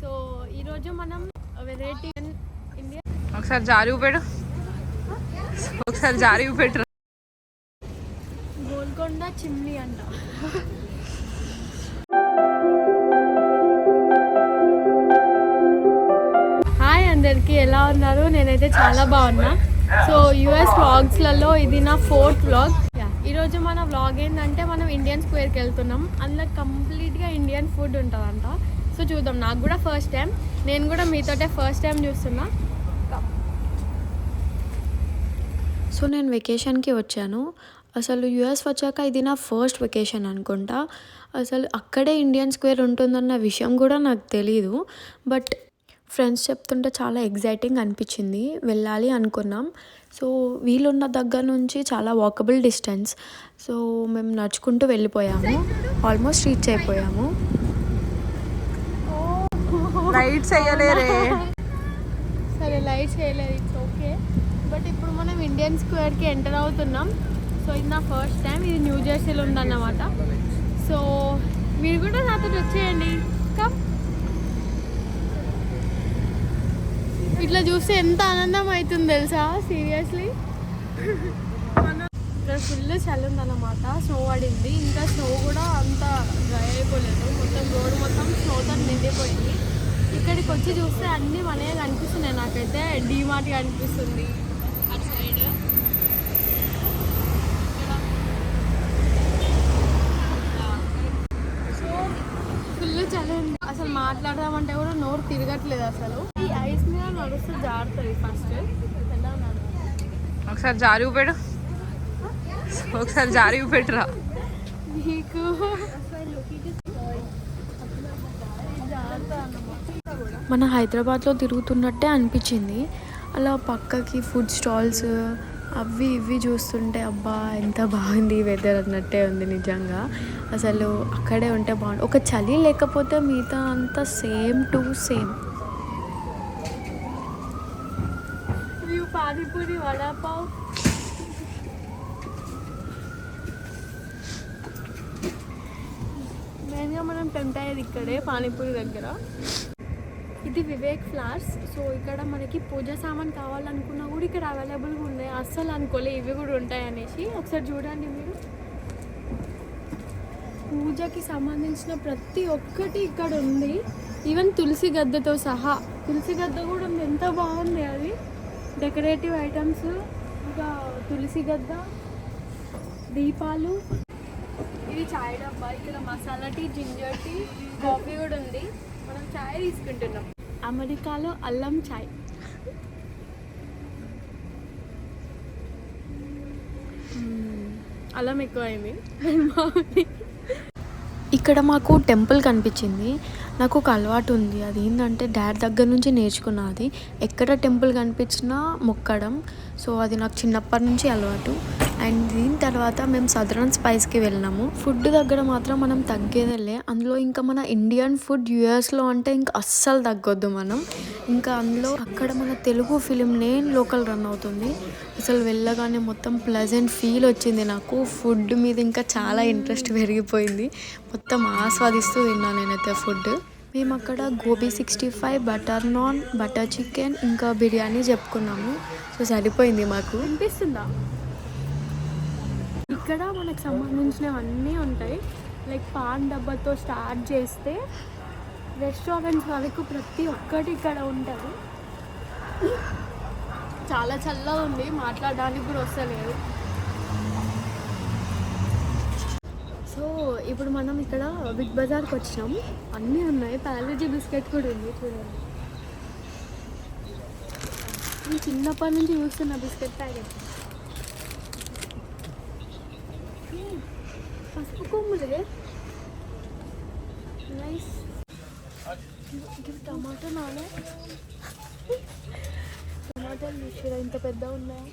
So ఈరోజు మనం variety India ఒకసారి జారి పెట్టు, ఒకసారి జారి పెట్టు. గోల్కొండ చిమ్లీ అంట. హాయ్ అందరికి, ఎలా ఉన్నారు? నేనైతే చాలా బాగున్నా. సో యుఎస్ వ్లాగ్స్లలో ఇది నా 4th వ్లాగ్. ఈరోజు మన వ్లాగ్ ఏంటంటే మనం ఇండియన్ స్క్వేర్కి వెళ్తున్నాం. అందులో కంప్లీట్గా ఇండియన్ ఫుడ్ ఉంటుందంట. సో చూద్దాం. నాకు కూడా ఫస్ట్ టైం, నేను కూడా మీతోటే ఫస్ట్ టైం చూస్తున్నా. సో నేను వెకేషన్కి వచ్చాను. అసలు యూఎస్ వచ్చాక ఇది నా ఫస్ట్ వెకేషన్ అనుకుంటా. అసలు అక్కడే ఇండియన్ స్క్వేర్ ఉంటుందన్న విషయం కూడా నాకు తెలీదు. బట్ ఫ్రెండ్స్ చెప్తుంటే చాలా ఎగ్జైటింగ్ అనిపించింది, వెళ్ళాలి అనుకున్నాం. సో వీళ్ళున్న దగ్గర నుంచి చాలా వాకబుల్ డిస్టెన్స్. సో మేము నడుచుకుంటూ వెళ్ళిపోయాము, ఆల్మోస్ట్ రీచ్ అయిపోయాము. లైట్స్ వేయలేరే. సరే లైట్స్ వేయలేదు, ఇట్స్ ఓకే. బట్ ఇప్పుడు మనం ఇండియన్ స్క్వేర్కి ఎంటర్ అవుతున్నాం. సో ఇది నా ఫస్ట్ టైం. ఇది న్యూ జెర్సీలో ఉందన్నమాట. సో మీరు కూడా నాతో వచ్చేయండి. కమ్. ఇట్లా చూస్తే ఎంత ఆనందం అవుతుంది తెలుసా, సీరియస్లీ. ఇక్కడ ఫుల్ చలి ఉందన్నమాట. స్నో పడింది, ఇంకా స్నో కూడా అంత డ్రై అయిపోలేదు. మొత్తం రోడ్ మొత్తం స్నోతో నిండిపోయింది. ఇక్కడికి వచ్చి చూస్తే అన్నీ మనమే కనిపిస్తున్నాయి. నాకైతే డీమార్ట్ కనిపిస్తుంది అటు సైడ్. సో ఫుల్ చలి ఉంది. అసలు మాట్లాడదామంటే కూడా నోరు తిరగట్లేదు. అసలు ఈ ఐస్ మీద నడుస్తూ జారుతుంది ఫస్ట్. ఎలా ఉన్నాడు? ఒకసారి జారి పెట్టు, ఒకసారి జారి పెట్టురా. నీకు జారుతా అన్నమాట. మన హైదరాబాద్లో తిరుగుతున్నట్టే అనిపించింది. అలా పక్కకి ఫుడ్ స్టాల్స్ అవి ఇవి చూస్తుంటే అబ్బా ఎంత బాగుంది వెదర్ అన్నట్టే ఉంది నిజంగా. అసలు అక్కడే ఉంటే బాగుంది. ఒక చలి లేకపోతే మిగతా అంతా same to same. Panipuri, vada pav, మెయిన్గా మనం టెంప్ట్ అయ్యేది ఇక్కడే పానీపూరి దగ్గర. ఇది వివేక్ ఫ్లవర్స్. సో ఇక్కడ మనకి పూజ సామాన్ కావాలనుకున్నా కూడా ఇక్కడ అవైలబుల్గా ఉన్నాయి. అస్సలు అనుకోలే ఇవి కూడా ఉంటాయి అనేసి. ఒకసారి చూడండి మీరు, పూజకి సంబంధించిన ప్రతి ఒక్కటి ఇక్కడ ఉంది. ఈవెన్ తులసి గద్దతో సహా. తులసి గద్ద కూడా ఉంది, ఎంత బాగుంది అది. డెకరేటివ్ ఐటమ్స్, ఇంకా తులసి గద్ద, దీపాలు. ఇది చాయ్ డబ్బా. ఇక్కడ మసాలా టీ, జింజర్ టీ, కాఫీ కూడా ఉంది. మనం చాయ్ తీసుకుంటున్నాం. అమెరికాలో అల్లం చాయ్. అల్లం ఎక్కువైంది. ఇక్కడ మాకు టెంపుల్ కనిపించింది. నాకు ఒక అలవాటు ఉంది, అది ఏంటంటే డాడ్ దగ్గర నుంచి నేర్చుకున్నది. ఎక్కడ టెంపుల్ కనిపించినా మొక్కడం. సో అది నాకు చిన్నప్పటి నుంచి అలవాటు. అండ్ దీని తర్వాత మేము సదరన్ స్పైస్కి వెళ్ళినాము. ఫుడ్ దగ్గర మాత్రం మనం తగ్గేదేలే. అందులో ఇంకా మన ఇండియన్ ఫుడ్ యూఎస్లో అంటే ఇంకా అస్సలు తగ్గొద్దు మనం. ఇంకా అందులో అక్కడ మన తెలుగు ఫిలిం నేన్ లోకల్ రన్ అవుతుంది. అసలు వెళ్ళగానే మొత్తం ప్లెజెంట్ ఫీల్ వచ్చింది నాకు. ఫుడ్ మీద ఇంకా చాలా ఇంట్రెస్ట్ పెరిగిపోయింది. మొత్తం ఆస్వాదిస్తూ తిన్నాను నేనైతే ఫుడ్. మేము అక్కడ gobi 65, butter non, butter chicken, ఇంకా బిర్యానీ చెప్పుకున్నాము. సో సరిపోయింది మాకు. అనిపిస్తుందా? ఇక్కడ మనకు సంబంధించినవన్నీ ఉంటాయి. లైక్ పాన్ డబ్బాతో స్టార్ట్ చేస్తే రెస్టారెంట్స్ వరకు ప్రతి ఒక్కటి ఇక్కడ ఉంటుంది. చాలా చల్లగా ఉంది, మాట్లాడడానికి కూడా వస్తలేదు. సో ఇప్పుడు మనం ఇక్కడ బిగ్ బజార్కి వచ్చినాం. అన్నీ ఉన్నాయి. ప్యాలెజీ బిస్కెట్ కూడా ఉంది, చూడండి. నేను చిన్నప్పటి నుంచి చూస్తున్న బిస్కెట్ ప్యాకెట్. పసుపు కొమ్ములే నైస్. టమాటో నానే టమాటాలు చూసారా ఇంత పెద్ద ఉన్నాయి.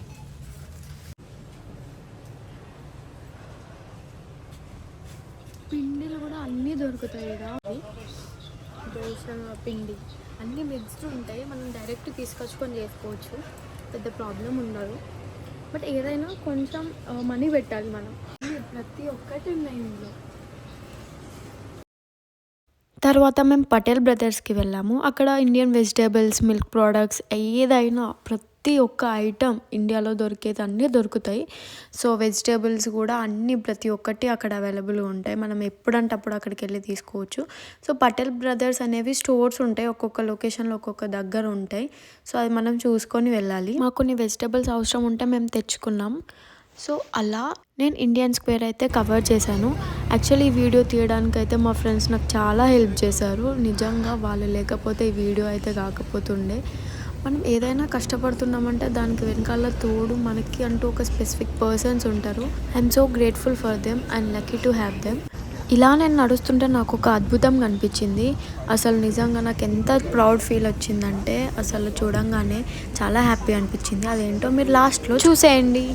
పిండిలు కూడా అన్నీ దొరుకుతాయి కదా. దోశ పిండి అన్నీ మిక్స్డ్ ఉంటాయి. మనం డైరెక్ట్ తీసుకొచ్చుకొని చేసుకోవచ్చు, పెద్ద ప్రాబ్లం ఉండదు. బట్ ఏదైనా కొంచెం మనీ పెట్టాలి మనం. ప్రతి ఒక్కటి ఉన్నాయి ఇందులో. తర్వాత మేము పటేల్ బ్రదర్స్కి వెళ్ళాము. అక్కడ ఇండియన్ వెజిటేబుల్స్, మిల్క్ ప్రోడక్ట్స్ ఏదైనా ప్రతి ఒక్క ఐటమ్ ఇండియాలో దొరికేది అన్నీ దొరుకుతాయి. సో వెజిటేబుల్స్ కూడా అన్నీ ప్రతి ఒక్కటి అక్కడ అవైలబుల్గా ఉంటాయి. మనం ఎప్పుడంటే అప్పుడు అక్కడికి వెళ్ళి తీసుకోవచ్చు. సో పటేల్ బ్రదర్స్ అనేవి స్టోర్స్ ఉంటాయి, ఒక్కొక్క లొకేషన్లో ఒక్కొక్క దగ్గర ఉంటాయి. సో అది మనం చూసుకొని వెళ్ళాలి. మాకు కొన్ని వెజిటేబుల్స్ అవసరం ఉంటే మేము తెచ్చుకున్నాం. సో అలా నేను ఇండియన్ స్క్వేర్ అయితే కవర్ చేశాను. యాక్చువల్లీ ఈ వీడియో తీయడానికి అయితే మా ఫ్రెండ్స్ నాకు చాలా హెల్ప్ చేశారు. నిజంగా వాళ్ళు లేకపోతే ఈ వీడియో అయితే కాకపోతుండే. మనం ఏదైనా కష్టపడుతున్నామంటే దానికి వెనకాల తోడు మనకి అంటూ ఒక స్పెసిఫిక్ పర్సన్స్ ఉంటారు. I'm so grateful for them and lucky to have them. ఇలా నేను నడుస్తుంటే నాకు ఒక అద్భుతం కనిపించింది. అసలు నిజంగా నాకు ఎంత ప్రౌడ్ ఫీల్ వచ్చిందంటే అసలు చూడంగానే చాలా హ్యాపీ అనిపించింది. అదేంటో మీరు లాస్ట్లో చూసేయండి.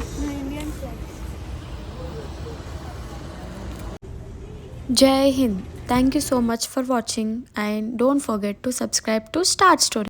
Jai Hind. Thank you so much for watching and don't forget to subscribe to Start Story.